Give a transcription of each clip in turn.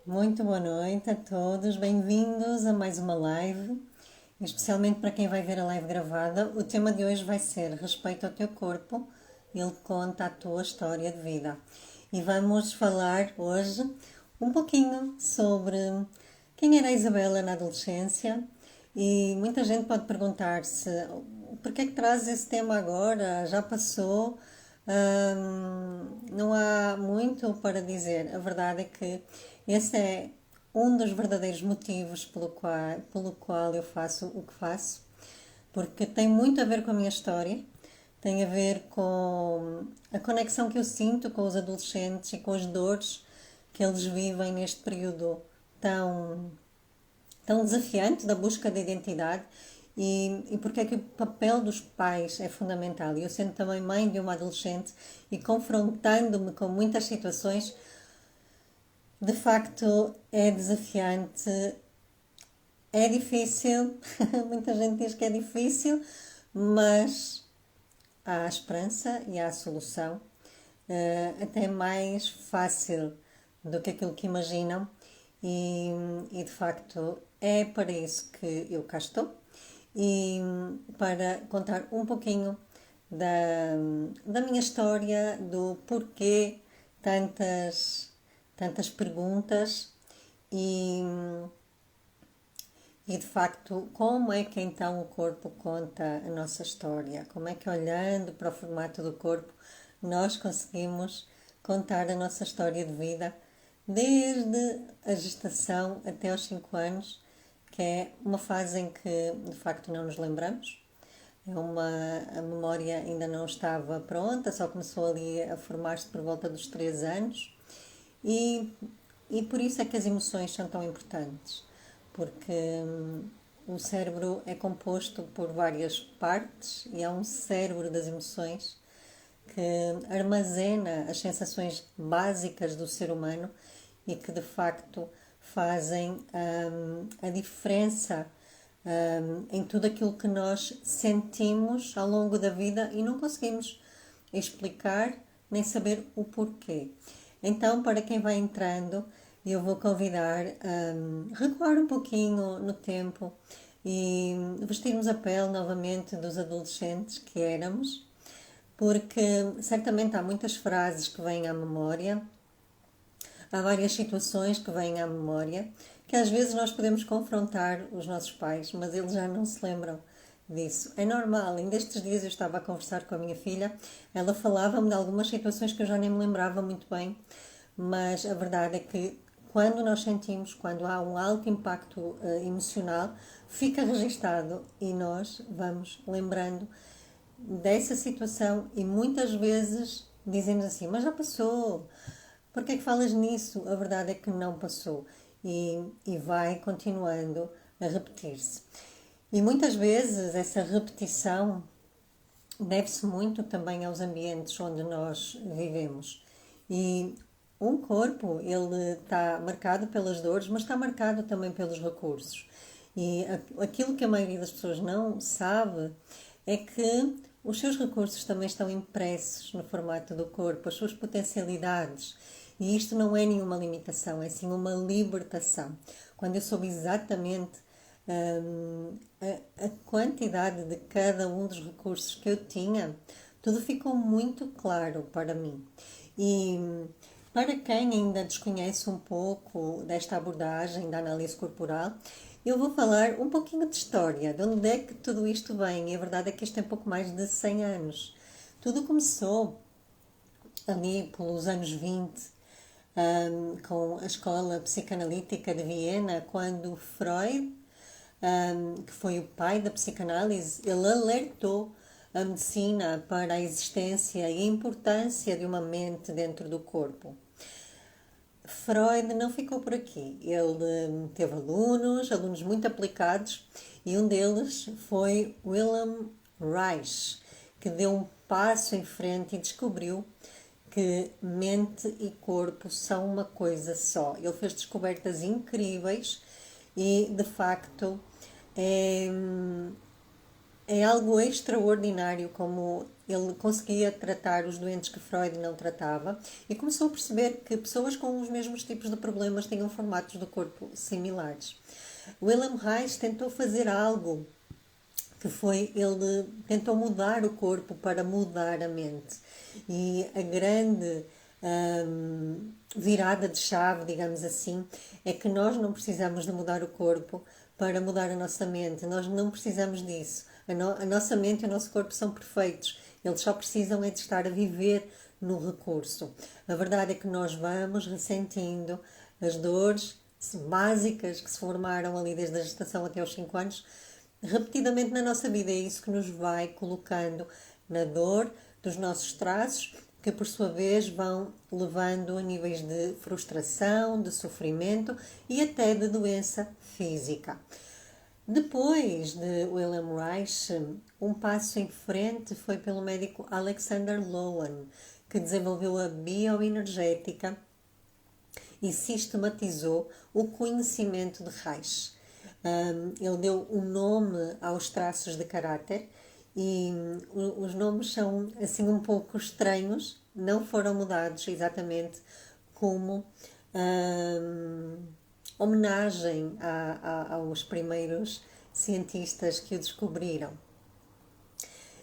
Muito boa noite a todos, bem-vindos a mais uma live, especialmente para quem vai ver a live gravada. O tema de hoje vai ser Respeito ao teu corpo, ele conta a tua história de vida. E vamos falar hoje um pouquinho sobre quem era a Isabela na adolescência. E muita gente pode perguntar-se porquê é que traz esse tema agora? Já passou? Não há muito para dizer. A verdade é que esse é um dos verdadeiros motivos pelo qual eu faço o que faço, porque tem muito a ver com a minha história, tem a ver com a conexão que eu sinto com os adolescentes e com as dores que eles vivem neste período tão tão desafiante da busca de identidade e porque é que o papel dos pais é fundamental. E eu sendo também mãe de uma adolescente e confrontando-me com muitas situações, de facto é desafiante, é difícil, muita gente diz que é difícil, mas há esperança e há solução, até mais fácil do que aquilo que imaginam, e de facto é para isso que eu cá estou e para contar um pouquinho da, da minha história, do porquê tantas perguntas e, e de facto, como é que então o corpo conta a nossa história? Como é que olhando para o formato do corpo nós conseguimos contar a nossa história de vida desde a gestação até aos 5 anos, que é uma fase em que de facto não nos lembramos. A memória ainda não estava pronta, só começou ali a formar-se por volta dos 3 anos. E, e por isso é que as emoções são tão importantes, porque o cérebro é composto por várias partes e há um cérebro das emoções que armazena as sensações básicas do ser humano e que de facto fazem a diferença em tudo aquilo que nós sentimos ao longo da vida e não conseguimos explicar nem saber o porquê. Então, para quem vai entrando, eu vou convidar a recuar um pouquinho no tempo e vestirmos a pele novamente dos adolescentes que éramos, porque certamente há muitas frases que vêm à memória, há várias situações que vêm à memória, que às vezes nós podemos confrontar os nossos pais, mas eles já não se lembram disso. É normal, ainda estes dias eu estava a conversar com a minha filha, ela falava-me de algumas situações que eu já nem me lembrava muito bem, mas a verdade é que quando nós sentimos, quando há um alto impacto emocional, fica registado e nós vamos lembrando dessa situação e muitas vezes dizemos assim, mas já passou, porque é que falas nisso? A verdade é que não passou e vai continuando a repetir-se. E muitas vezes essa repetição deve-se muito também aos ambientes onde nós vivemos. E um corpo, ele está marcado pelas dores, mas está marcado também pelos recursos. E aquilo que a maioria das pessoas não sabe é que os seus recursos também estão impressos no formato do corpo, as suas potencialidades. E isto não é nenhuma limitação, é sim uma libertação. Quando eu soube exatamente a quantidade de cada um dos recursos que eu tinha, tudo ficou muito claro para mim. E para quem ainda desconhece um pouco desta abordagem da análise corporal, eu vou falar um pouquinho de história, de onde é que tudo isto vem. E a verdade é que isto tem pouco mais de 100 anos. Tudo começou ali pelos anos 20, com a escola psicanalítica de Viena, quando Freud, que foi o pai da psicanálise, ele alertou a medicina para a existência e a importância de uma mente dentro do corpo. Freud não ficou por aqui. Ele teve alunos muito aplicados, e um deles foi Wilhelm Reich, que deu um passo em frente e descobriu que mente e corpo são uma coisa só. Ele fez descobertas incríveis e, de facto, é, É algo extraordinário como ele conseguia tratar os doentes que Freud não tratava e começou a perceber que pessoas com os mesmos tipos de problemas tinham formatos do corpo similares. Wilhelm Reich tentou fazer algo que foi, ele tentou mudar o corpo para mudar a mente. E a grande virada de chave, digamos assim, é que nós não precisamos de mudar o corpo para mudar a nossa mente. Nós não precisamos disso. A nossa mente e o nosso corpo são perfeitos. Eles só precisam é de estar a viver no recurso. A verdade é que nós vamos ressentindo as dores básicas que se formaram ali desde a gestação até aos 5 anos, repetidamente na nossa vida. É isso que nos vai colocando na dor dos nossos traços, que por sua vez vão levando a níveis de frustração, de sofrimento e até de doença física. Depois de Wilhelm Reich, um passo em frente foi pelo médico Alexander Lowen, que desenvolveu a bioenergética e sistematizou o conhecimento de Reich. Ele deu um nome aos traços de caráter e os nomes são assim um pouco estranhos, não foram mudados exatamente como homenagem aos primeiros cientistas que o descobriram.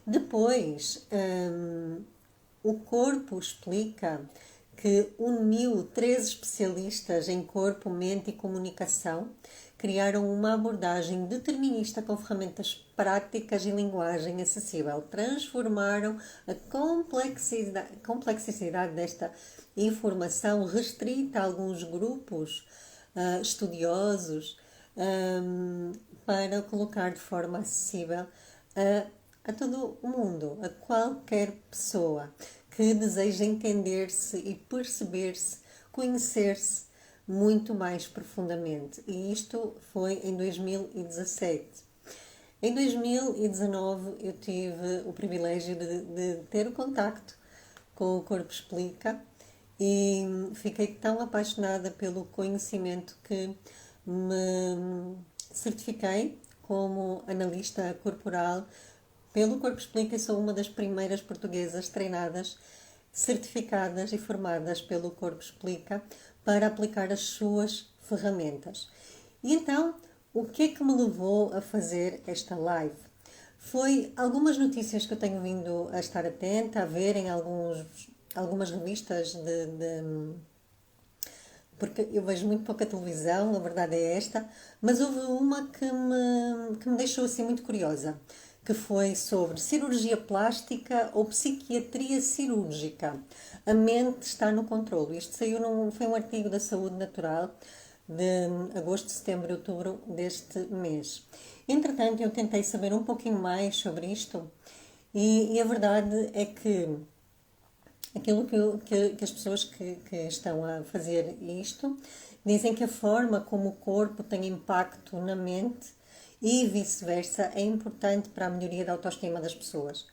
Depois, o corpo explica que uniu 3 especialistas em corpo, mente e comunicação, criaram uma abordagem determinista com ferramentas práticas e linguagem acessível. Transformaram a complexidade desta informação restrita a alguns grupos estudiosos para colocar de forma acessível a todo o mundo, a qualquer pessoa que deseja entender-se e perceber-se, conhecer-se muito mais profundamente. E isto foi em 2017. Em 2019 eu tive o privilégio de ter o contacto com o Corpo Explica e fiquei tão apaixonada pelo conhecimento que me certifiquei como analista corporal pelo Corpo Explica e sou uma das primeiras portuguesas treinadas, certificadas e formadas pelo Corpo Explica para aplicar as suas ferramentas. E então, o que é que me levou a fazer esta live? Foi algumas notícias que eu tenho vindo a estar atenta, a ver em algumas revistas porque eu vejo muito pouca televisão, a verdade é esta, mas houve uma que me deixou assim muito curiosa, que foi sobre cirurgia plástica ou psiquiatria cirúrgica. A mente está no controle. Isto foi um artigo da Saúde Natural de agosto, setembro e outubro deste mês. Entretanto, eu tentei saber um pouquinho mais sobre isto e a verdade é que aquilo que as pessoas que estão a fazer isto dizem que a forma como o corpo tem impacto na mente e vice-versa é importante para a melhoria da autoestima das pessoas.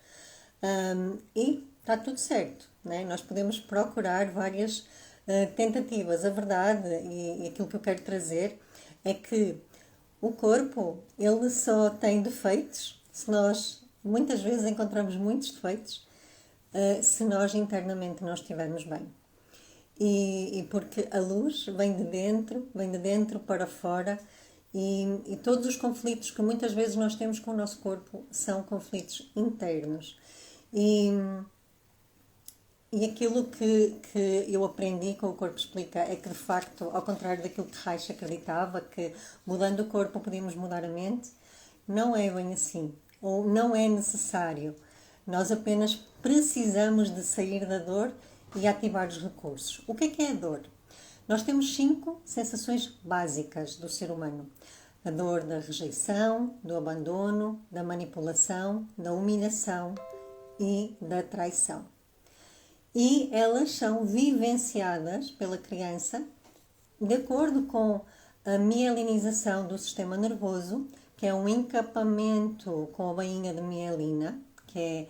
E está tudo certo, né? Nós podemos procurar várias tentativas. A verdade e aquilo que eu quero trazer é que o corpo ele só tem defeitos se nós muitas vezes encontramos muitos defeitos se nós internamente não estivermos bem. E porque a luz vem de dentro para fora e todos os conflitos que muitas vezes nós temos com o nosso corpo são conflitos internos. E aquilo que eu aprendi com o Corpo Explica é que, de facto, ao contrário daquilo que Reich acreditava, que mudando o corpo podíamos mudar a mente, não é bem assim. Ou não é necessário. Nós apenas precisamos de sair da dor e ativar os recursos. O que é a dor? Nós temos 5 sensações básicas do ser humano. A dor da rejeição, do abandono, da manipulação, da humilhação e da traição. E elas são vivenciadas pela criança de acordo com a mielinização do sistema nervoso, que é um encapamento com a bainha de mielina, que é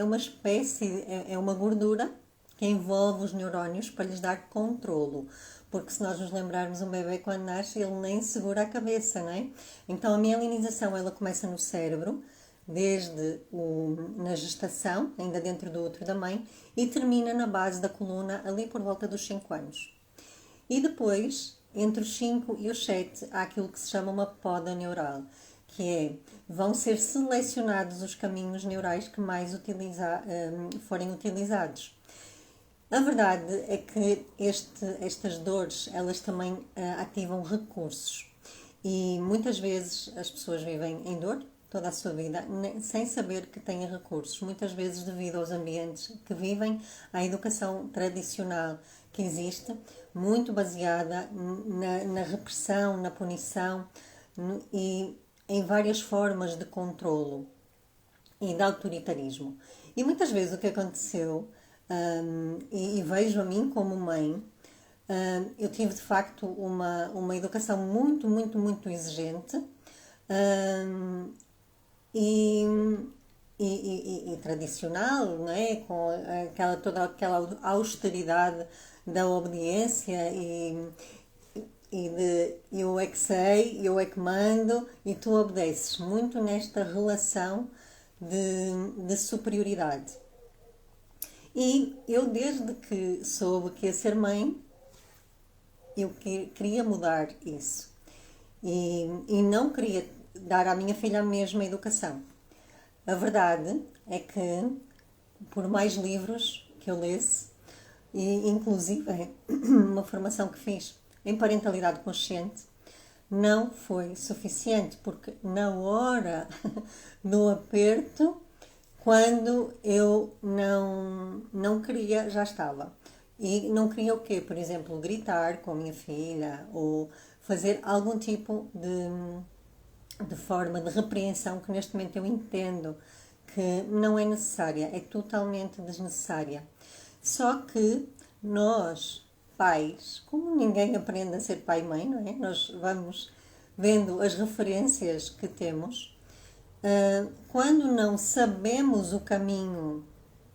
uma espécie, é uma gordura que envolve os neurónios para lhes dar controlo. Porque se nós nos lembrarmos, um bebê quando nasce, ele nem segura a cabeça, não é? Então a mielinização ela começa no cérebro, na gestação, ainda dentro do útero da mãe, e termina na base da coluna, ali por volta dos 5 anos. E depois, entre os 5 e os 7, há aquilo que se chama uma poda neural, que é, vão ser selecionados os caminhos neurais que mais forem utilizados. A verdade é que estas dores, elas também ativam recursos. E muitas vezes as pessoas vivem em dor toda a sua vida sem saber que têm recursos. Muitas vezes devido aos ambientes que vivem, à educação tradicional que existe, muito baseada na repressão, na punição e em várias formas de controlo e de autoritarismo. E muitas vezes o que aconteceu, e vejo a mim como mãe, eu tive de facto uma educação muito, muito, muito exigente e, e tradicional, não é? Com toda aquela austeridade da obediência e de eu é que sei, eu é que mando e tu obedeces. Muito nesta relação de superioridade. E eu, desde que soube que ia ser mãe, eu queria mudar isso. E não queria dar à minha filha a mesma educação. A verdade é que, por mais livros que eu lesse, e inclusive uma formação que fiz em parentalidade consciente, não foi suficiente, porque na hora do aperto, quando eu não queria, já estava. E não queria o quê? Por exemplo, gritar com a minha filha ou fazer algum tipo de forma de repreensão que neste momento eu entendo que não é necessária, é totalmente desnecessária. Só que nós, pais, como ninguém aprende a ser pai e mãe, não é? Nós vamos vendo as referências que temos. Quando não sabemos o caminho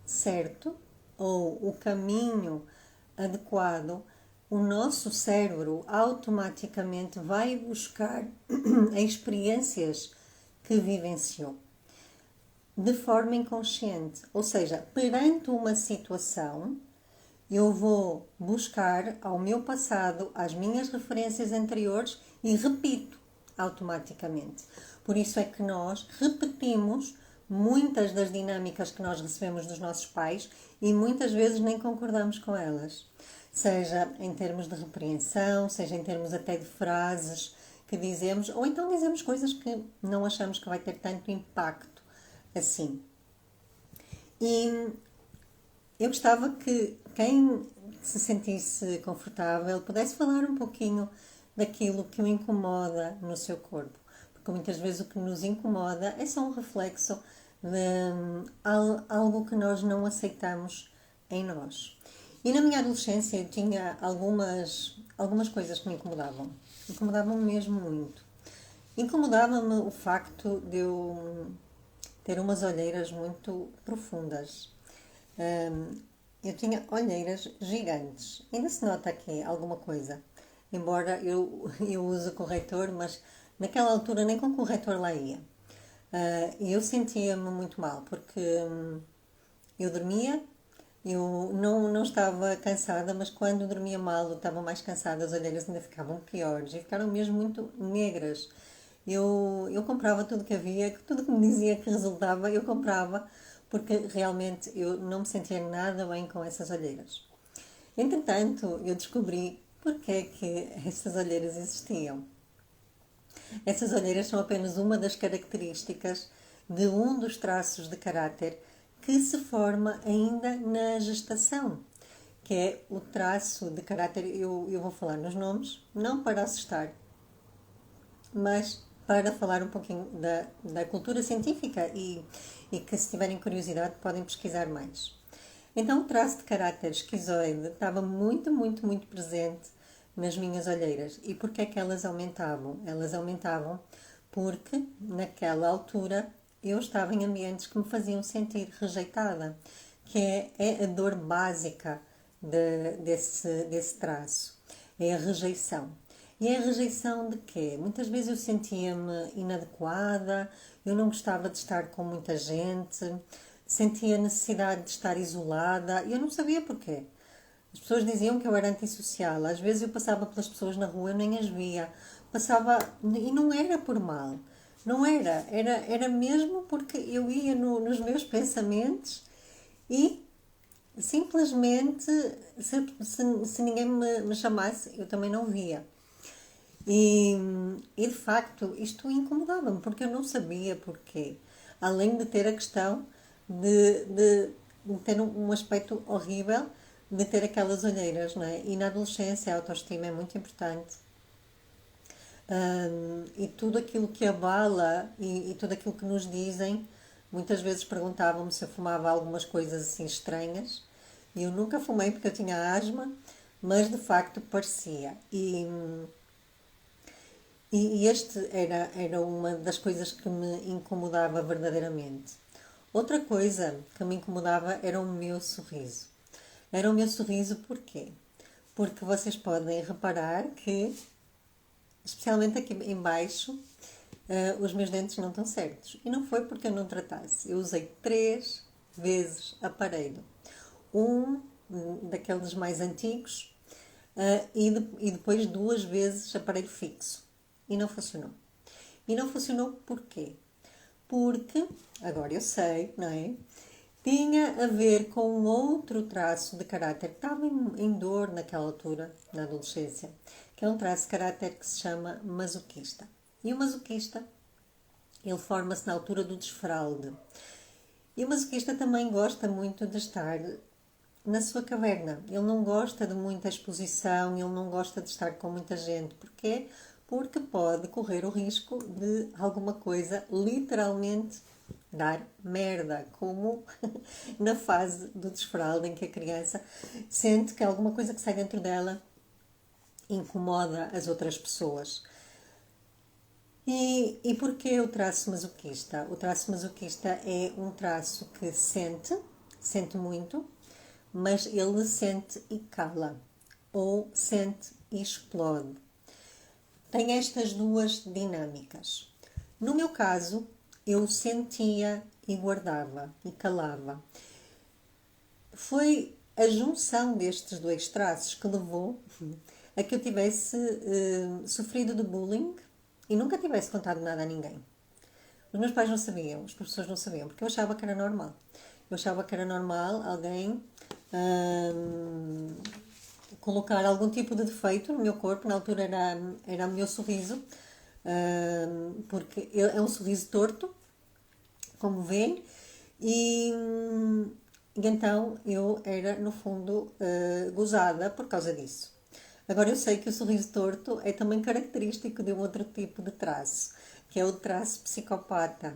certo ou o caminho adequado, o nosso cérebro automaticamente vai buscar experiências que vivenciou de forma inconsciente. Ou seja, perante uma situação, eu vou buscar ao meu passado, às minhas referências anteriores e repito automaticamente. Por isso é que nós repetimos muitas das dinâmicas que nós recebemos dos nossos pais e muitas vezes nem concordamos com elas. Seja em termos de repreensão, seja em termos até de frases que dizemos, ou então dizemos coisas que não achamos que vai ter tanto impacto assim. E eu gostava que quem se sentisse confortável pudesse falar um pouquinho daquilo que o incomoda no seu corpo. Porque muitas vezes o que nos incomoda é só um reflexo de algo que nós não aceitamos em nós. E na minha adolescência eu tinha algumas coisas que me incomodavam. Incomodavam mesmo muito. Incomodava-me o facto de eu ter umas olheiras muito profundas. Eu tinha olheiras gigantes. Ainda se nota aqui alguma coisa. Embora eu use o corretor, mas naquela altura nem com o corretor lá ia. E eu sentia-me muito mal, porque eu dormia, eu não estava cansada, mas quando dormia mal ou estava mais cansada, as olheiras ainda ficavam piores e ficaram mesmo muito negras. Eu comprava tudo que havia, tudo que me dizia que resultava, eu comprava, porque realmente eu não me sentia nada bem com essas olheiras. Entretanto, eu descobri porque é que essas olheiras existiam. Essas olheiras são apenas uma das características de um dos traços de caráter que se forma ainda na gestação, que é o traço de caráter, eu vou falar nos nomes, não para assustar, mas para falar um pouquinho da cultura científica e que, se tiverem curiosidade, podem pesquisar mais. Então, o traço de caráter esquizoide estava muito, muito, muito presente nas minhas olheiras. E porquê é que elas aumentavam? Elas aumentavam porque, naquela altura, eu estava em ambientes que me faziam sentir rejeitada, que é a dor básica desse traço, é a rejeição. E a rejeição de quê? Muitas vezes eu sentia-me inadequada, eu não gostava de estar com muita gente, sentia a necessidade de estar isolada e eu não sabia porquê. As pessoas diziam que eu era antissocial. Às vezes eu passava pelas pessoas na rua, eu nem as via. Passava e não era por mal. Não era. Era mesmo porque eu ia nos meus pensamentos e simplesmente, se ninguém me chamasse, eu também não via. E, e de facto, isto incomodava-me, porque eu não sabia porquê. Além de ter a questão de ter um aspecto horrível, de ter aquelas olheiras, não é? E na adolescência a autoestima é muito importante. E tudo aquilo que abala e tudo aquilo que nos dizem, muitas vezes perguntavam-me se eu fumava algumas coisas assim estranhas. E eu nunca fumei porque eu tinha asma, mas de facto parecia. E este era uma das coisas que me incomodava verdadeiramente. Outra coisa que me incomodava era o meu sorriso. Era o meu sorriso porquê? Porque vocês podem reparar que, especialmente aqui em baixo, os meus dentes não estão certos. E não foi porque eu não tratasse. Eu usei 3 vezes aparelho. Um daqueles mais antigos e depois 2 vezes aparelho fixo. E não funcionou. E não funcionou porquê? Porque, agora eu sei, não é? Tinha a ver com um outro traço de caráter que estava em dor naquela altura, na adolescência, que é um traço de caráter que se chama masoquista. E o masoquista, ele forma-se na altura do desfralde. E o masoquista também gosta muito de estar na sua caverna. Ele não gosta de muita exposição, ele não gosta de estar com muita gente. Porquê? Porque pode correr o risco de alguma coisa literalmente dar merda, como na fase do desfralde em que a criança sente que alguma coisa que sai dentro dela incomoda as outras pessoas. E porquê o traço masoquista? O traço masoquista é um traço que sente muito, mas ele sente e cala, ou sente e explode. Tem estas duas dinâmicas. No meu caso, eu sentia e guardava e calava. Foi a junção destes 2 traços que levou a que eu tivesse sofrido de bullying e nunca tivesse contado nada a ninguém. Os meus pais não sabiam, os professores não sabiam, porque eu achava que era normal. Eu achava que era normal alguém colocar algum tipo de defeito no meu corpo. Na altura era o meu sorriso, porque é um sorriso torto, como vêem, e então eu era, no fundo, gozada por causa disso. Agora eu sei que o sorriso torto é também característico de um outro tipo de traço, que é o traço psicopata.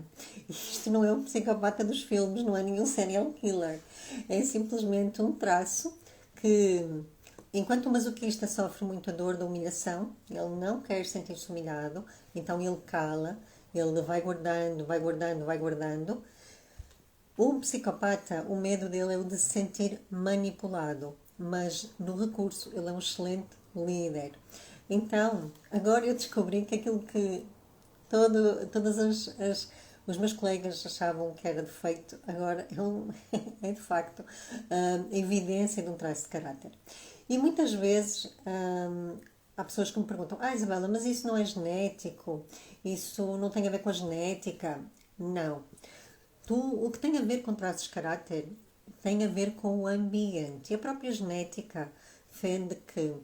Isto não é um psicopata dos filmes, não é nenhum serial killer. É simplesmente um traço que, enquanto o masoquista sofre muita dor da humilhação, ele não quer sentir-se humilhado, então ele cala, ele vai guardando, vai guardando, vai guardando. O psicopata, o medo dele é o de se sentir manipulado, mas no recurso ele é um excelente líder. Então, agora eu descobri que aquilo que todas os meus colegas achavam que era defeito, agora é de facto evidência de um traço de caráter. E muitas vezes há pessoas que me perguntam: Isabela, mas isso não é genético? Isso não tem a ver com a genética? Não. O que tem a ver com traços de caráter tem a ver com o ambiente. E a própria genética defende que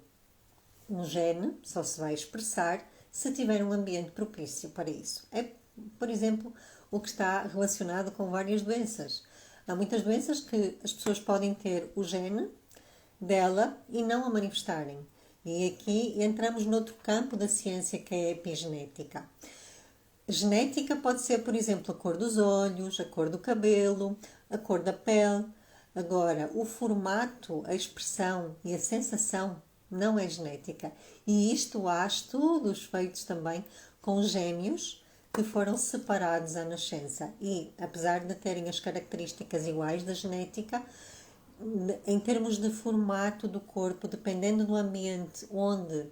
um gene só se vai expressar se tiver um ambiente propício para isso. É, por exemplo, o que está relacionado com várias doenças. Há muitas doenças que as pessoas podem ter o gene dela e não a manifestarem. E aqui entramos noutro campo da ciência, que é a epigenética. Genética pode ser, por exemplo, a cor dos olhos, a cor do cabelo, a cor da pele. Agora, o formato, a expressão e a sensação não é genética. E isto há estudos feitos também com gêmeos que foram separados à nascença. E, apesar de terem as características iguais da genética, em termos de formato do corpo, dependendo do ambiente onde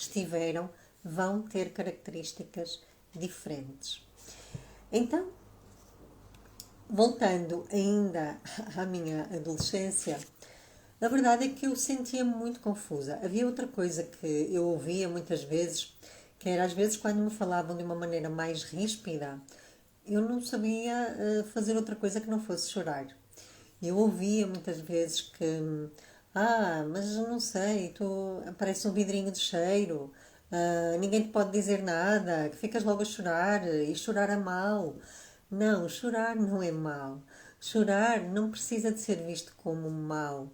estiveram, vão ter características diferentes. Então, voltando ainda à minha adolescência, a verdade é que eu sentia muito confusa. Havia outra coisa que eu ouvia muitas vezes, que era às vezes quando me falavam de uma maneira mais ríspida, eu não sabia fazer outra coisa que não fosse chorar. Eu ouvia muitas vezes que, mas não sei, tu parece um vidrinho de cheiro, ninguém te pode dizer nada, que ficas logo a chorar e chorar é mau. Não, chorar não é mau. Chorar não precisa de ser visto como mau.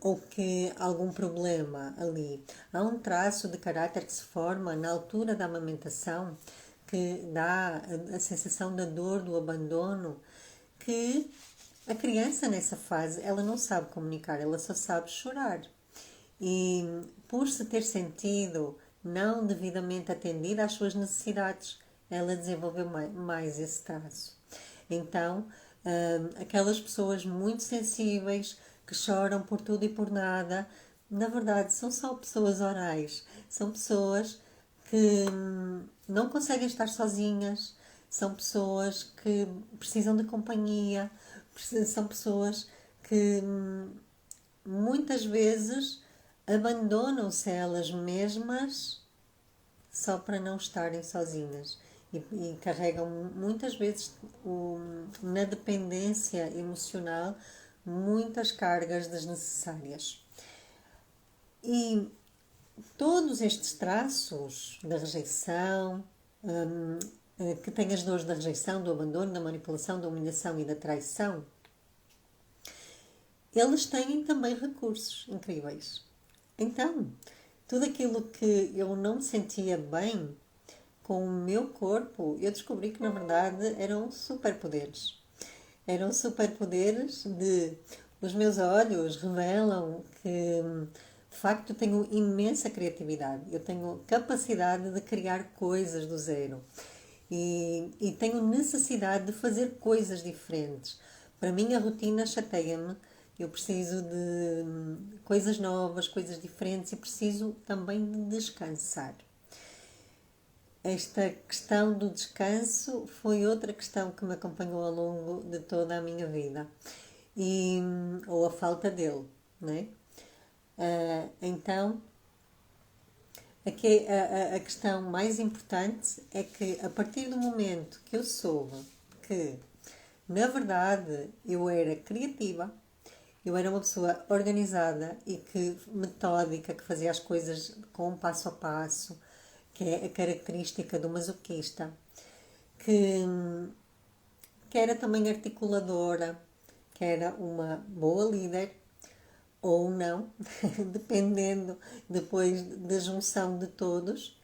Ou que algum problema ali. Há um traço de caráter que se forma na altura da amamentação que dá a sensação da dor, do abandono, que a criança nessa fase, ela não sabe comunicar, ela só sabe chorar. E por se ter sentido não devidamente atendida às suas necessidades, ela desenvolveu mais esse traço. Então, aquelas pessoas muito sensíveis que choram por tudo e por nada, na verdade são só pessoas orais, são pessoas que não conseguem estar sozinhas, são pessoas que precisam de companhia, são pessoas que muitas vezes abandonam-se a elas mesmas só para não estarem sozinhas e carregam muitas vezes na dependência emocional muitas cargas desnecessárias. E todos estes traços da rejeição, que têm as dores da rejeição, do abandono, da manipulação, da humilhação e da traição, eles têm também recursos incríveis. Então, tudo aquilo que eu não me sentia bem com o meu corpo, eu descobri que na verdade eram superpoderes. Eram superpoderes de os meus olhos revelam que de facto eu tenho imensa criatividade. Eu tenho capacidade de criar coisas do zero. E tenho necessidade de fazer coisas diferentes. Para mim a rotina chateia-me. Eu preciso de coisas novas, coisas diferentes e preciso também de descansar. Esta questão do descanso foi outra questão que me acompanhou ao longo de toda a minha vida. Ou a falta dele, né? Então, aqui, a questão mais importante é que a partir do momento que eu soube que, na verdade, eu era criativa, eu era uma pessoa organizada e que metódica, que fazia as coisas com um passo a passo, que é a característica do masoquista, que era também articuladora, que era uma boa líder, ou não, dependendo depois da junção de todos,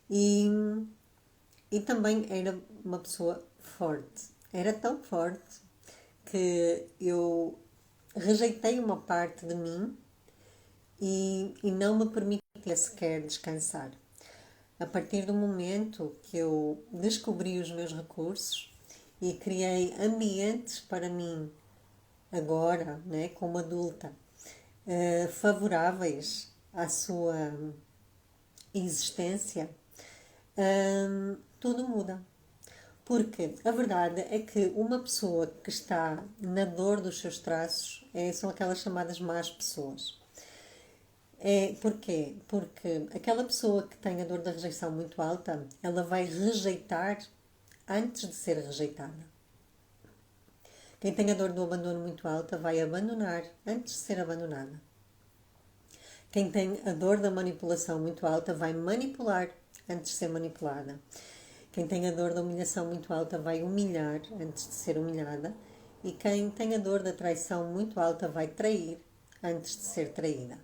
e, e também era uma pessoa forte. Era tão forte que eu rejeitei uma parte de mim e não me permitia sequer descansar. A partir do momento que eu descobri os meus recursos e criei ambientes para mim, agora, né, como adulta, favoráveis à sua existência, tudo muda. Porque a verdade é que uma pessoa que está na dor dos seus traços são aquelas chamadas más pessoas. Porquê? Porque aquela pessoa que tem a dor da rejeição muito alta, ela vai rejeitar antes de ser rejeitada. Quem tem a dor do abandono muito alta vai abandonar antes de ser abandonada. Quem tem a dor da manipulação muito alta vai manipular antes de ser manipulada. Quem tem a dor da humilhação muito alta vai humilhar antes de ser humilhada. E quem tem a dor da traição muito alta vai trair antes de ser traída.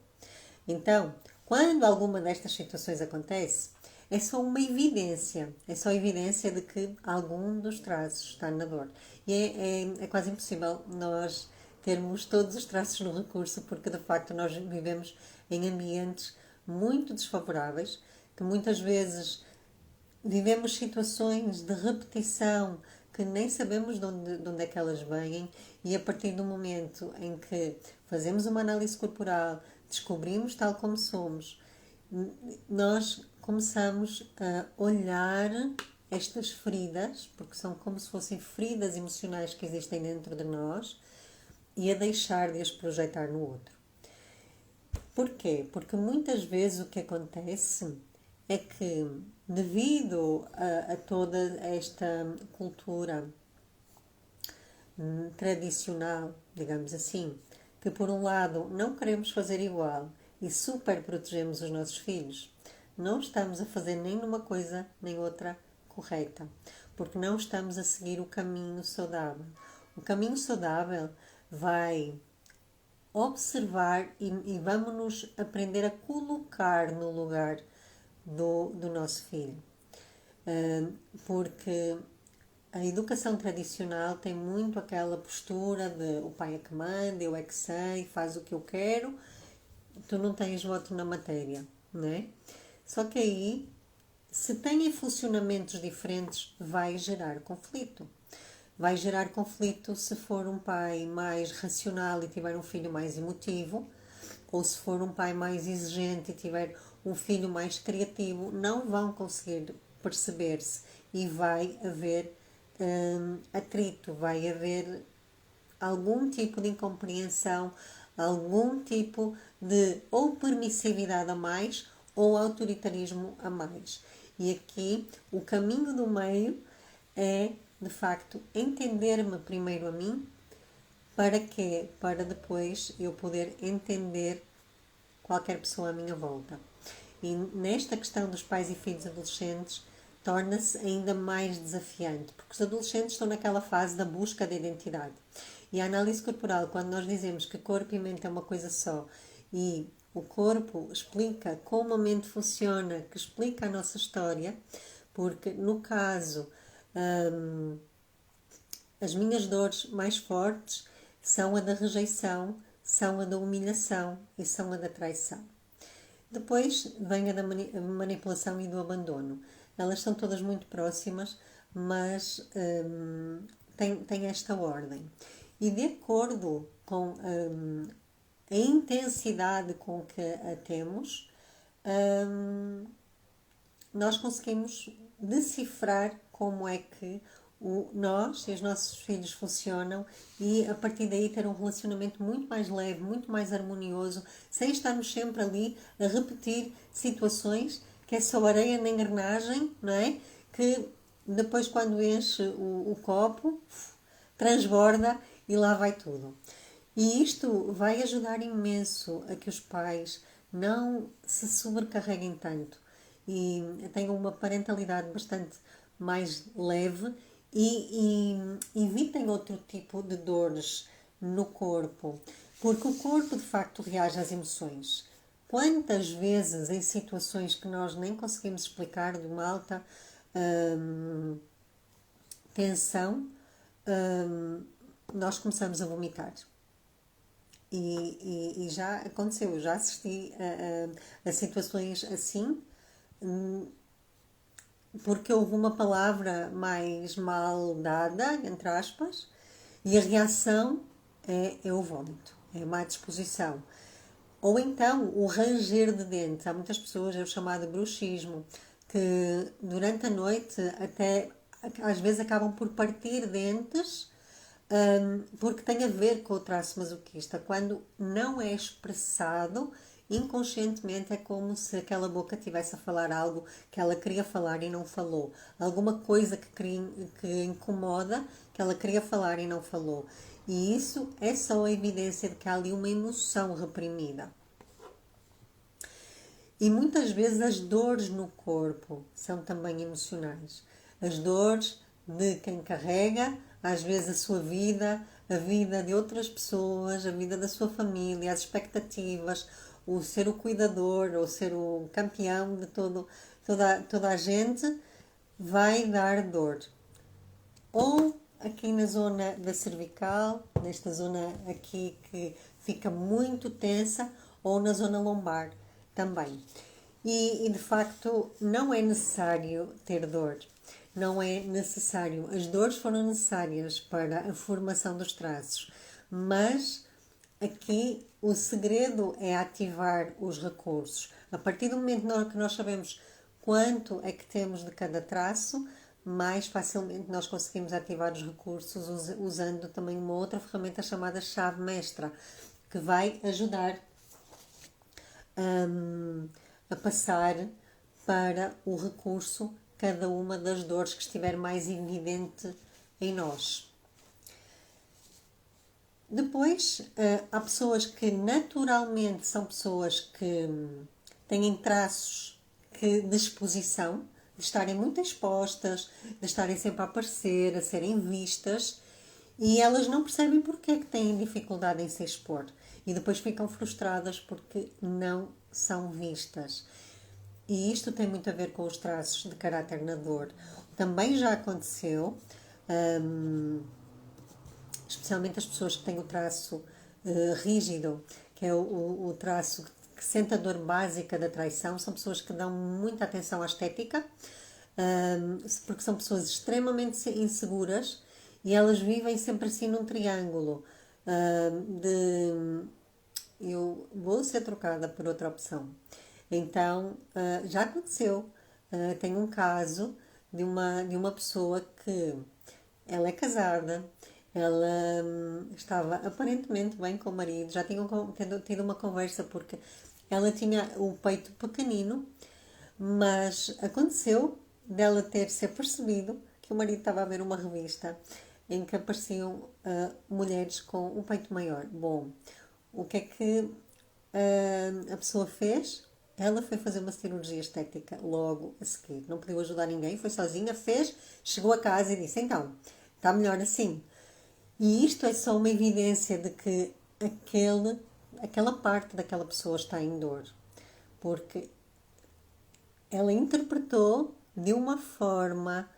Então, quando alguma destas situações acontece, é só uma evidência. É só evidência de que algum dos traços está na dor. E é quase impossível nós termos todos os traços no recurso, porque de facto nós vivemos em ambientes muito desfavoráveis, que muitas vezes vivemos situações de repetição que nem sabemos de onde é que elas vêm, e a partir do momento em que fazemos uma análise corporal, descobrimos tal como somos nós começamos a olhar estas feridas, porque são como se fossem feridas emocionais que existem dentro de nós, e a deixar de as projetar no outro. Porquê? Porque muitas vezes o que acontece é que, devido a toda esta cultura tradicional, digamos assim, que por um lado não queremos fazer igual e super protegemos os nossos filhos, não estamos a fazer nem uma coisa nem outra correta, porque não estamos a seguir o caminho saudável. O caminho saudável vai observar e vamos nos aprender a colocar no lugar do nosso filho. Porque a educação tradicional tem muito aquela postura de o pai é que manda, eu é que sei, faz o que eu quero, tu não tens voto na matéria, não é? Só que aí, se têm funcionamentos diferentes, vai gerar conflito. Vai gerar conflito se for um pai mais racional e tiver um filho mais emotivo, ou se for um pai mais exigente e tiver um filho mais criativo, não vão conseguir perceber-se e vai haver atrito, vai haver algum tipo de incompreensão, algum tipo de ou permissividade a mais ou autoritarismo a mais. E aqui o caminho do meio é, de facto, entender-me primeiro a mim, para quê? Para depois eu poder entender qualquer pessoa à minha volta. E nesta questão dos pais e filhos adolescentes, torna-se ainda mais desafiante, porque os adolescentes estão naquela fase da busca da identidade. E a análise corporal, quando nós dizemos que corpo e mente é uma coisa só, e o corpo explica como a mente funciona, que explica a nossa história, porque no caso, as minhas dores mais fortes são a da rejeição, são a da humilhação e são a da traição. Depois vem a da manipulação e do abandono. Elas são todas muito próximas, mas têm esta ordem. E de acordo com a intensidade com que a temos, nós conseguimos decifrar como é que nós e os nossos filhos funcionam e a partir daí ter um relacionamento muito mais leve, muito mais harmonioso, sem estarmos sempre ali a repetir situações que é só areia na engrenagem, não é? Que depois quando enche o copo, transborda e lá vai tudo. E isto vai ajudar imenso a que os pais não se sobrecarreguem tanto e tenham uma parentalidade bastante mais leve e evitem outro tipo de dores no corpo, porque o corpo de facto reage às emoções. Quantas vezes em situações que nós nem conseguimos explicar, de uma alta tensão, nós começamos a vomitar. E já aconteceu, eu já assisti a situações assim, porque houve uma palavra mais mal dada, entre aspas, e a reação é o vômito, é a má disposição. Ou então o ranger de dentes. Há muitas pessoas, é o chamado bruxismo, que durante a noite até às vezes acabam por partir dentes porque tem a ver com o traço masoquista. Quando não é expressado, inconscientemente é como se aquela boca estivesse a falar algo que ela queria falar e não falou. Alguma coisa que incomoda, que ela queria falar e não falou. E isso é só a evidência de que há ali uma emoção reprimida. E muitas vezes as dores no corpo são também emocionais. As dores de quem carrega, às vezes, a sua vida, a vida de outras pessoas, a vida da sua família, as expectativas, o ser o cuidador, ou ser o campeão de toda a gente, vai dar dor. Ou aqui na zona da cervical, nesta zona aqui que fica muito tensa, ou na zona lombar também. E de facto não é necessário ter dor. Não é necessário. As dores foram necessárias para a formação dos traços, mas aqui o segredo é ativar os recursos. A partir do momento que nós sabemos quanto é que temos de cada traço, mais facilmente nós conseguimos ativar os recursos usando também uma outra ferramenta chamada chave mestra, que vai ajudar a passar para o recurso cada uma das dores que estiver mais evidente em nós. Depois, há pessoas que naturalmente são pessoas que têm traços de exposição, de estarem muito expostas, de estarem sempre a aparecer, a serem vistas, e elas não percebem porque é que têm dificuldade em se expor. E depois ficam frustradas porque não são vistas. E isto tem muito a ver com os traços de caráter na dor. Também já aconteceu, especialmente as pessoas que têm o traço rígido, que é o traço que sente a dor básica da traição, são pessoas que dão muita atenção à estética, porque são pessoas extremamente inseguras e elas vivem sempre assim num triângulo de eu vou ser trocada por outra opção. Então, já aconteceu. Tenho um caso de uma pessoa que ela é casada, ela estava aparentemente bem com o marido, já tinham tido uma conversa porque ela tinha o peito pequenino, mas aconteceu dela ter-se apercebido que o marido estava a ver uma revista em que apareciam mulheres com um peito maior. Bom, o que é que a pessoa fez? Ela foi fazer uma cirurgia estética logo a seguir. Não podiu ajudar ninguém, foi sozinha, fez, chegou a casa e disse: então, está melhor assim. E isto é só uma evidência de que aquela parte daquela pessoa está em dor. Porque ela interpretou de uma forma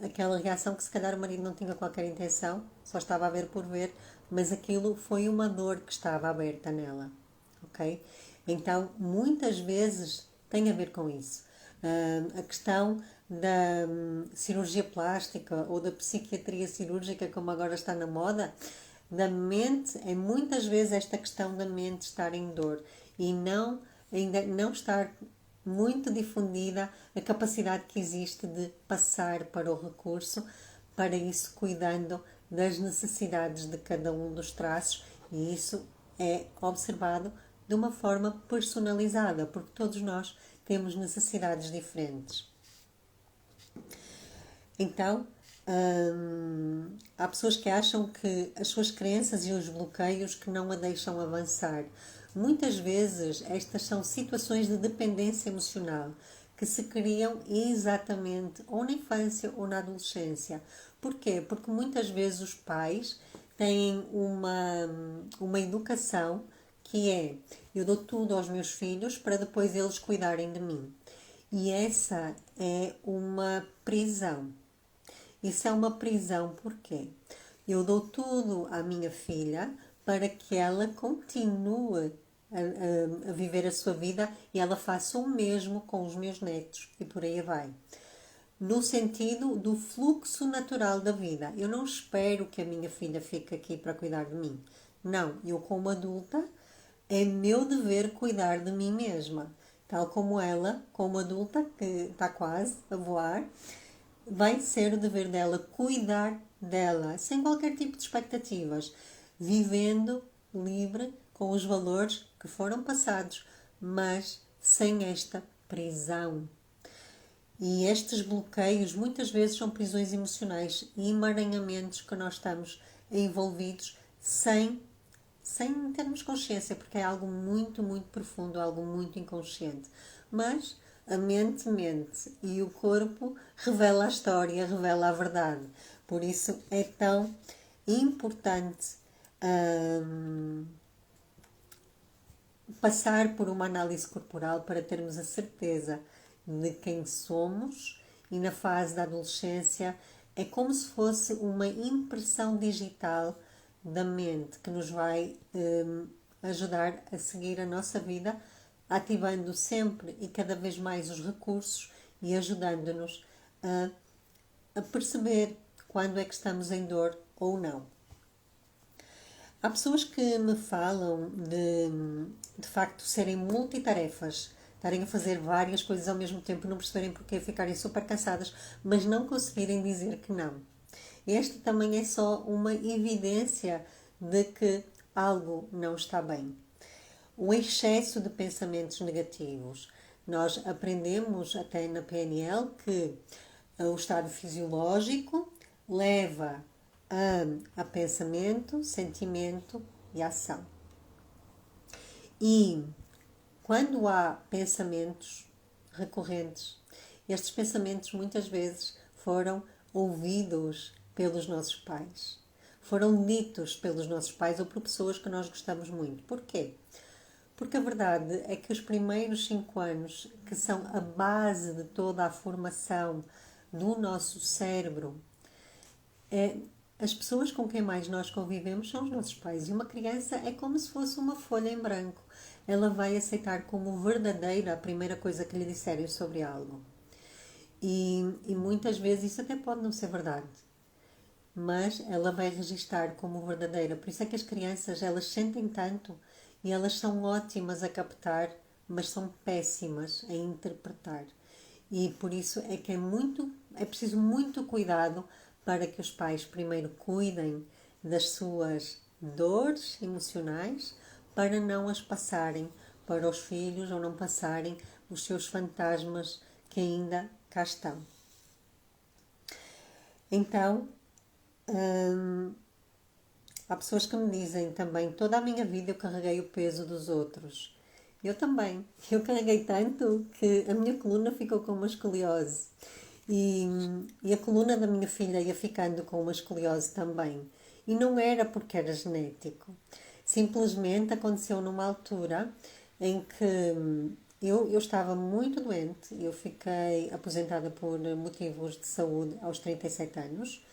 aquela reação que se calhar o marido não tinha qualquer intenção, só estava a ver por ver, mas aquilo foi uma dor que estava aberta nela, ok? Então, muitas vezes tem a ver com isso. A questão da cirurgia plástica ou da psiquiatria cirúrgica, como agora está na moda, da mente, é muitas vezes esta questão da mente estar em dor e ainda não estar muito difundida a capacidade que existe de passar para o recurso, para isso cuidando das necessidades de cada um dos traços, e isso é observado de uma forma personalizada, porque todos nós temos necessidades diferentes. Então, há pessoas que acham que as suas crenças e os bloqueios que não a deixam avançar. Muitas vezes estas são situações de dependência emocional que se criam exatamente ou na infância ou na adolescência. Porquê? Porque muitas vezes os pais têm uma educação que é: eu dou tudo aos meus filhos para depois eles cuidarem de mim. E essa é uma prisão. Isso é uma prisão porque eu dou tudo à minha filha para que ela continue a viver a sua vida e ela faça o mesmo com os meus netos e por aí vai. No sentido do fluxo natural da vida. Eu não espero que a minha filha fique aqui para cuidar de mim. Não, eu como adulta é meu dever cuidar de mim mesma. Tal como ela, como adulta, que está quase a voar, vai ser o dever dela cuidar dela, sem qualquer tipo de expectativas, vivendo livre com os valores que foram passados, mas sem esta prisão. E estes bloqueios muitas vezes são prisões emocionais e emaranhamentos que nós estamos envolvidos sem termos consciência, porque é algo muito, muito profundo, algo muito inconsciente. Mas a mente mente e o corpo revela a história, revela a verdade. Por isso é tão importante passar por uma análise corporal para termos a certeza de quem somos, e na fase da adolescência é como se fosse uma impressão digital da mente que nos vai ajudar a seguir a nossa vida, ativando sempre e cada vez mais os recursos e ajudando-nos a perceber quando é que estamos em dor ou não. Há pessoas que me falam de facto serem multitarefas, estarem a fazer várias coisas ao mesmo tempo, não perceberem porquê, ficarem super cansadas, mas não conseguirem dizer que não. Este também é só uma evidência de que algo não está bem. O excesso de pensamentos negativos. Nós aprendemos até na PNL que o estado fisiológico leva a pensamento, sentimento e ação. E quando há pensamentos recorrentes, estes pensamentos muitas vezes foram ouvidos pelos nossos pais, foram ditos pelos nossos pais ou por pessoas que nós gostamos muito. Porquê? Porque a verdade é que os primeiros 5 anos, que são a base de toda a formação do nosso cérebro, as pessoas com quem mais nós convivemos são os nossos pais. E uma criança é como se fosse uma folha em branco. Ela vai aceitar como verdadeira a primeira coisa que lhe disserem sobre algo. E muitas vezes isso até pode não ser verdade, mas ela vai registar como verdadeira. Por isso é que as crianças, elas sentem tanto e elas são ótimas a captar, mas são péssimas a interpretar. E por isso é que é preciso muito cuidado para que os pais primeiro cuidem das suas dores emocionais para não as passarem para os filhos ou não passarem os seus fantasmas que ainda cá estão. Então, há pessoas que me dizem também, toda a minha vida eu carreguei o peso dos outros. Eu também. Eu carreguei tanto que a minha coluna ficou com uma escoliose. E a coluna da minha filha ia ficando com uma escoliose também. E não era porque era genético. Simplesmente aconteceu numa altura em que eu estava muito doente. Eu fiquei aposentada por motivos de saúde aos 37 anos.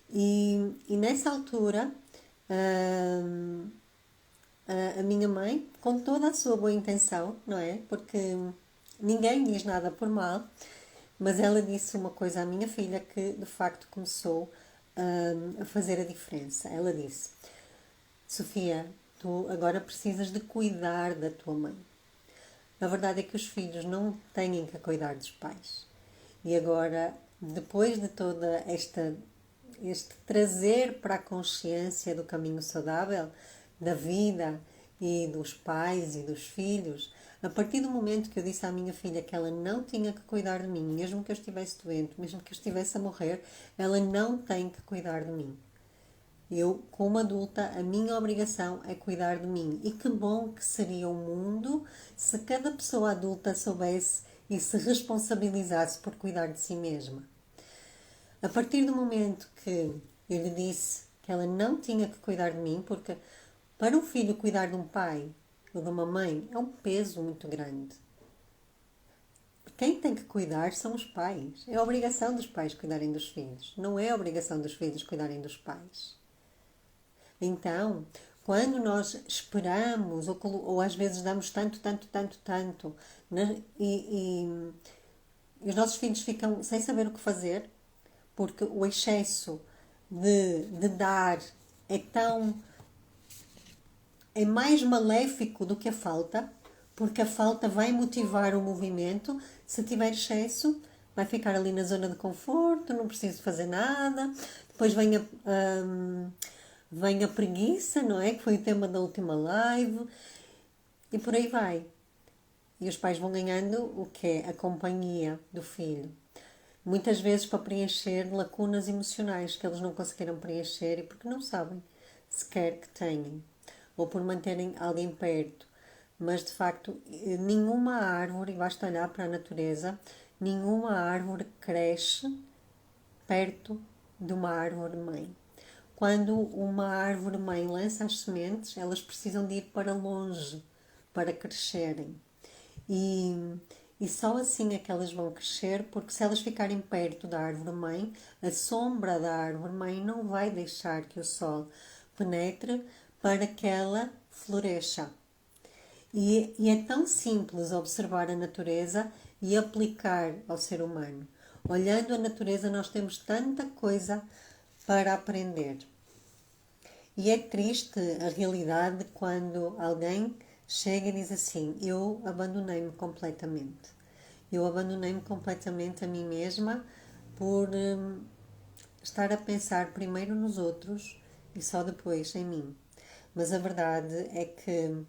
E nessa altura, a minha mãe, com toda a sua boa intenção, não é? Porque ninguém diz nada por mal, mas ela disse uma coisa à minha filha que de facto começou a fazer a diferença. Ela disse: Sofia, tu agora precisas de cuidar da tua mãe. A verdade é que os filhos não têm que cuidar dos pais. E agora, depois de toda este trazer para a consciência do caminho saudável, da vida e dos pais e dos filhos, a partir do momento que eu disse à minha filha que ela não tinha que cuidar de mim, mesmo que eu estivesse doente, mesmo que eu estivesse a morrer, ela não tem que cuidar de mim. Eu, como adulta, a minha obrigação é cuidar de mim. E que bom que seria o mundo se cada pessoa adulta soubesse e se responsabilizasse por cuidar de si mesma. A partir do momento que eu lhe disse que ela não tinha que cuidar de mim, porque para um filho cuidar de um pai ou de uma mãe é um peso muito grande. Quem tem que cuidar são os pais. É a obrigação dos pais cuidarem dos filhos. Não é a obrigação dos filhos cuidarem dos pais. Então, quando nós esperamos ou às vezes damos tanto, né, e os nossos filhos ficam sem saber o que fazer, porque o excesso de dar é é mais maléfico do que a falta, porque a falta vai motivar o movimento. Se tiver excesso, vai ficar ali na zona de conforto, não preciso fazer nada. Depois vem a preguiça, não é? Que foi o tema da última live. E por aí vai. E os pais vão ganhando o que é a companhia do filho. Muitas vezes para preencher lacunas emocionais que eles não conseguiram preencher e porque não sabem sequer que têm. Ou por manterem alguém perto. Mas de facto, nenhuma árvore, basta olhar para a natureza, nenhuma árvore cresce perto de uma árvore mãe. Quando uma árvore mãe lança as sementes, elas precisam de ir para longe para crescerem. E só assim é que elas vão crescer, porque se elas ficarem perto da árvore mãe, a sombra da árvore mãe não vai deixar que o sol penetre para que ela floresça. E é tão simples observar a natureza e aplicar ao ser humano. Olhando a natureza, nós temos tanta coisa para aprender. E é triste a realidade quando alguém chega e diz assim: eu abandonei-me completamente. Eu abandonei-me completamente a mim mesma por estar a pensar primeiro nos outros e só depois em mim. Mas a verdade é que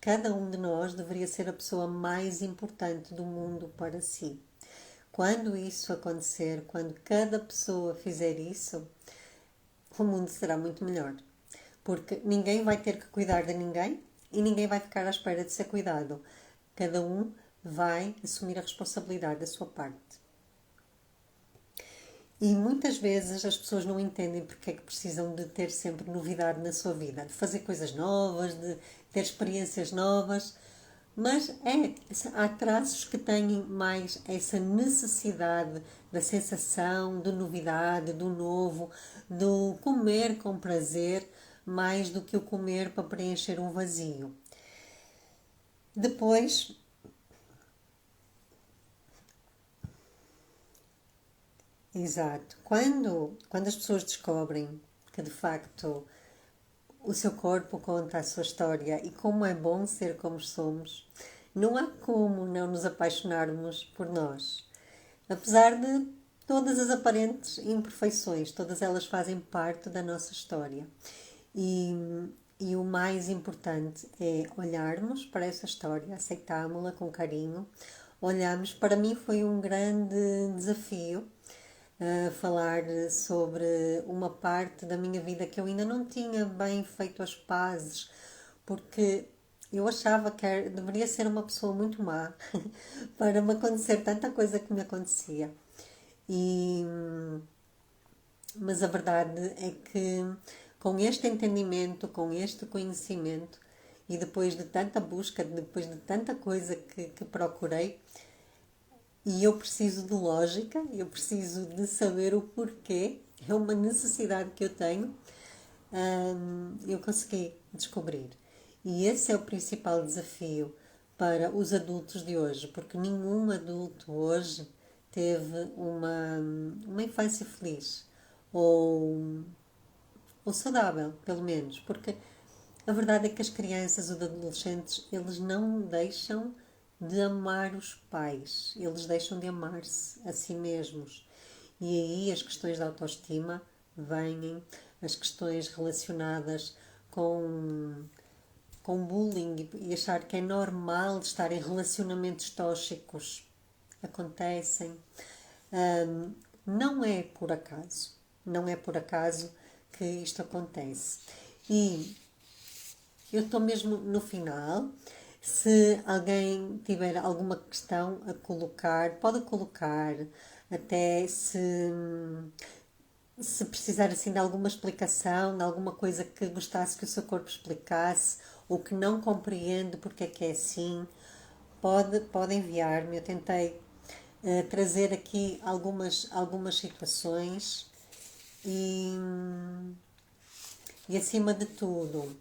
cada um de nós, deveria ser a pessoa mais importante do mundo para si. Quando isso acontecer, quando cada pessoa fizer isso, o mundo será muito melhor. Porque ninguém vai ter que cuidar de ninguém e ninguém vai ficar à espera de ser cuidado. Cada um vai assumir a responsabilidade da sua parte. E muitas vezes as pessoas não entendem porque é que precisam de ter sempre novidade na sua vida, de fazer coisas novas, de ter experiências novas. Mas há traços que têm mais essa necessidade da sensação, de novidade, do novo, do comer com prazer, mais do que o comer para preencher um vazio. Depois, exato, quando as pessoas descobrem que de facto o seu corpo conta a sua história e como é bom ser como somos, não há como não nos apaixonarmos por nós. Apesar de todas as aparentes imperfeições, todas elas fazem parte da nossa história. E, e o mais importante é olharmos para essa história, aceitámos-la com carinho, olharmos. Para mim foi um grande desafio falar sobre uma parte da minha vida que eu ainda não tinha bem feito as pazes, porque eu achava que deveria ser uma pessoa muito má para me acontecer tanta coisa que me acontecia. E, mas a verdade é que com este entendimento, com este conhecimento e depois de tanta busca, depois de tanta coisa que procurei, e eu preciso de lógica, eu preciso de saber o porquê, é uma necessidade que eu tenho, eu consegui descobrir. E esse é o principal desafio para os adultos de hoje, porque nenhum adulto hoje teve uma infância feliz ou, ou saudável, pelo menos, porque a verdade é que as crianças, os adolescentes, eles não deixam de amar os pais, eles deixam de amar-se a si mesmos. E aí as questões da autoestima vêm, as questões relacionadas com bullying e achar que é normal estar em relacionamentos tóxicos acontecem. Hum, não é por acaso, não é por acaso que isto acontece. E eu estou mesmo no final. Se alguém tiver alguma questão a colocar, pode colocar. Até se precisar assim de alguma explicação, de alguma coisa que gostasse que o seu corpo explicasse, ou que não compreende porque é que é assim, pode enviar-me. Eu tentei trazer aqui algumas situações e, e acima de tudo,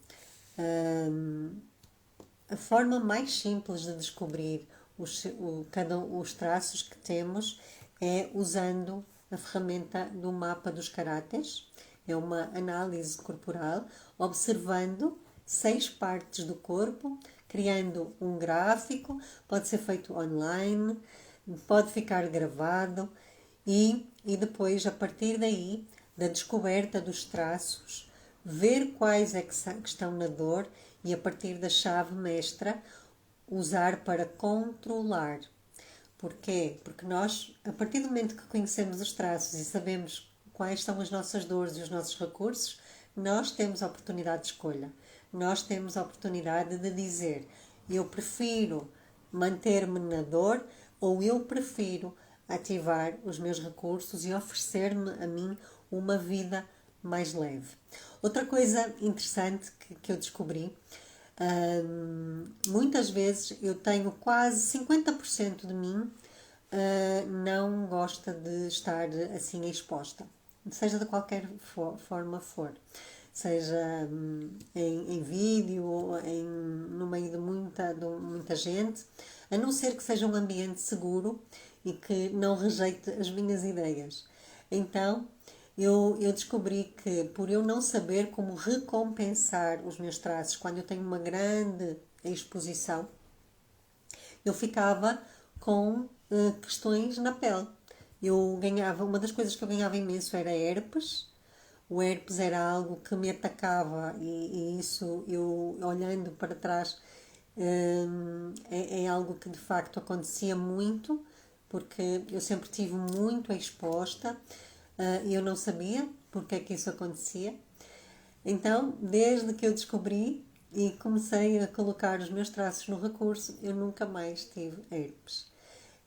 a forma mais simples de descobrir os traços que temos é usando a ferramenta do mapa dos caráteres. É uma análise corporal, observando 6 partes do corpo, criando um gráfico, pode ser feito online, pode ficar gravado e depois, a partir daí, da descoberta dos traços, ver quais é que estão na dor e, a partir da chave mestra, usar para controlar. Porquê? Porque nós, a partir do momento que conhecemos os traços e sabemos quais são as nossas dores e os nossos recursos, nós temos a oportunidade de escolha. Nós temos a oportunidade de dizer: eu prefiro manter-me na dor ou eu prefiro ativar os meus recursos e oferecer-me a mim uma vida mais leve. Outra coisa interessante que eu descobri, muitas vezes eu tenho quase 50% de mim não gosta de estar assim exposta, seja de qualquer forma for, seja em vídeo, no meio de muita gente, a não ser que seja um ambiente seguro e que não rejeite as minhas ideias. Então, eu descobri que por eu não saber como recompensar os meus traços quando eu tenho uma grande exposição, eu ficava com questões na pele. Eu ganhava, uma das coisas que eu ganhava imenso era herpes. O herpes era algo que me atacava e isso eu olhando para trás é algo que de facto acontecia muito porque eu sempre estive muito exposta e eu não sabia porque é que isso acontecia. Então, desde que eu descobri e comecei a colocar os meus traços no recurso, eu nunca mais tive herpes.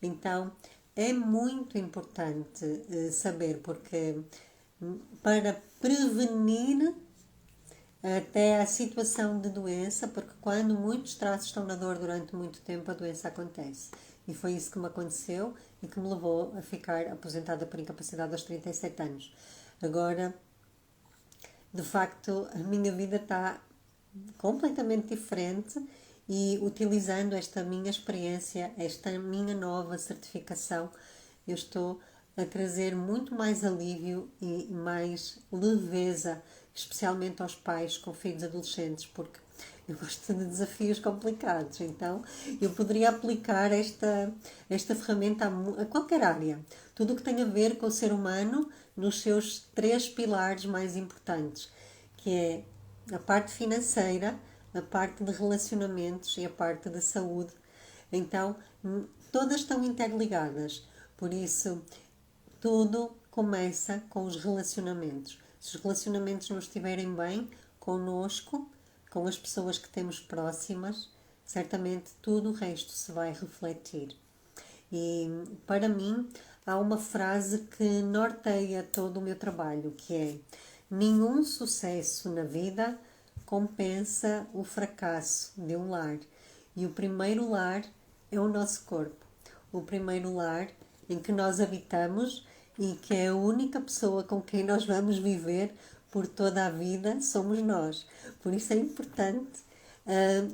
Então, é muito importante saber, porque para prevenir até a situação de doença, porque quando muitos traços estão na dor durante muito tempo, a doença acontece. E foi isso que me aconteceu e que me levou a ficar aposentada por incapacidade aos 37 anos. Agora, de facto, a minha vida está completamente diferente e utilizando esta minha experiência, esta minha nova certificação, eu estou a trazer muito mais alívio e mais leveza, especialmente aos pais com filhos adolescentes, porque eu gosto de desafios complicados, então eu poderia aplicar esta ferramenta a qualquer área. Tudo o que tem a ver com o ser humano nos seus 3 pilares mais importantes, que é a parte financeira, a parte de relacionamentos e a parte de saúde. Então, todas estão interligadas. Por isso, tudo começa com os relacionamentos. Se os relacionamentos não estiverem bem connosco, com as pessoas que temos próximas, certamente tudo o resto se vai refletir. E para mim há uma frase que norteia todo o meu trabalho, que é: nenhum sucesso na vida compensa o fracasso de um lar. E o primeiro lar é o nosso corpo. O primeiro lar em que nós habitamos e que é a única pessoa com quem nós vamos viver por toda a vida somos nós. Por isso é importante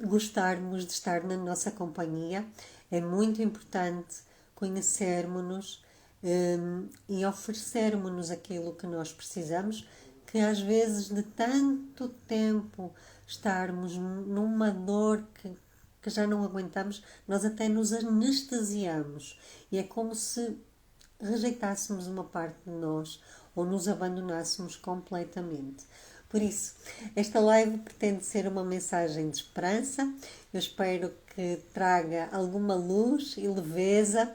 gostarmos de estar na nossa companhia. É muito importante conhecermos-nos e oferecermos-nos aquilo que nós precisamos, que às vezes de tanto tempo estarmos numa dor que já não aguentamos, nós até nos anestesiamos. E é como se rejeitássemos uma parte de nós ou nos abandonássemos completamente. Por isso, esta live pretende ser uma mensagem de esperança. Eu espero que traga alguma luz e leveza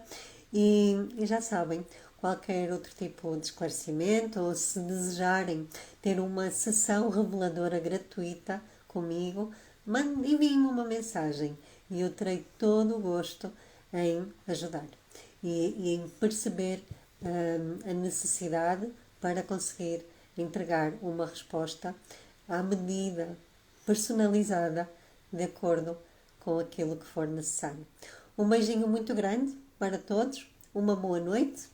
e já sabem, qualquer outro tipo de esclarecimento ou se desejarem ter uma sessão reveladora gratuita comigo, enviem-me uma mensagem e eu terei todo o gosto em ajudar e em perceber a necessidade para conseguir entregar uma resposta à medida, personalizada, de acordo com aquilo que for necessário. Um beijinho muito grande para todos, uma boa noite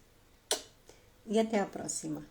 e até à próxima.